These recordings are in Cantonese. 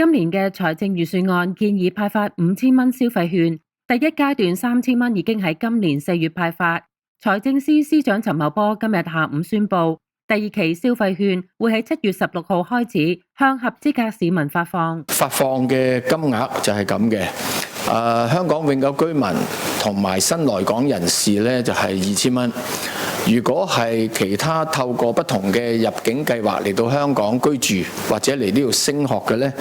今年嘅財政預算案建議派發5000蚊消費券，第一階段3000蚊已經喺今年4月派發。財政司司長陳茂波今日下午宣布，第二期消費券會喺7月16號開始向合資格市民發放。發放嘅金額就係咁嘅。香港永久居民同埋新來港人士咧就係2000蚊。如果係其他透過不同嘅入境計劃嚟到香港居住或者嚟呢度升學嘅咧，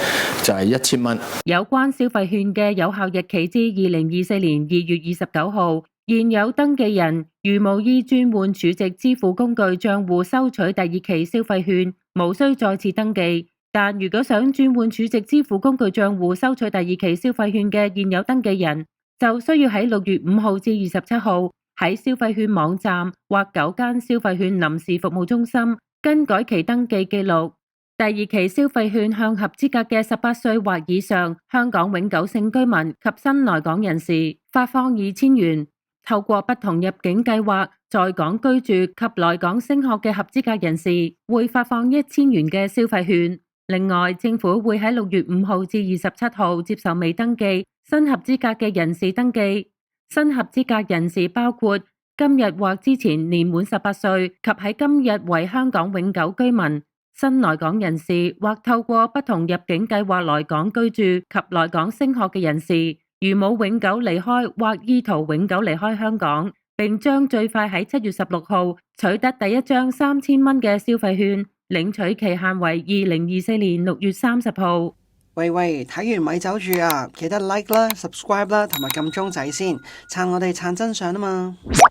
就係1000蚊。有關消費券嘅有效日期至2024年2月29號。現有登記人如無意轉換儲值支付工具帳戶收取第二期消費券，無需再次登記。但如果想轉換儲值支付工具帳戶收取第二期消費券嘅現有登記人，就需要喺6月5號至27號喺消費券網站或9間消費券臨時服務中心更改其登記記錄。第二期消費券向合資格嘅18歲或以上香港永久性居民及新來港人士發放2000元。透過不同入境計劃在港居住及來港升學嘅合資格人士會發放1000元嘅消費券。另外，政府會喺6月5號至27號接受未登記新合資格嘅人士登記。新合資格人士包括今日或之前年滿18歲及喺今日為香港永久居民、新來港人士或透過不同入境計劃來港居住及來港升學嘅人士。如冇永久離開或意圖永久離開香港，並將最快喺7月16號取得第一張3000蚊嘅消費券，領取期限為2024年6月30號。喂，睇完咪走住啊！記得 like 啦、subscribe 啦，同埋撳鐘仔先，撐我哋撐真相啊嘛〜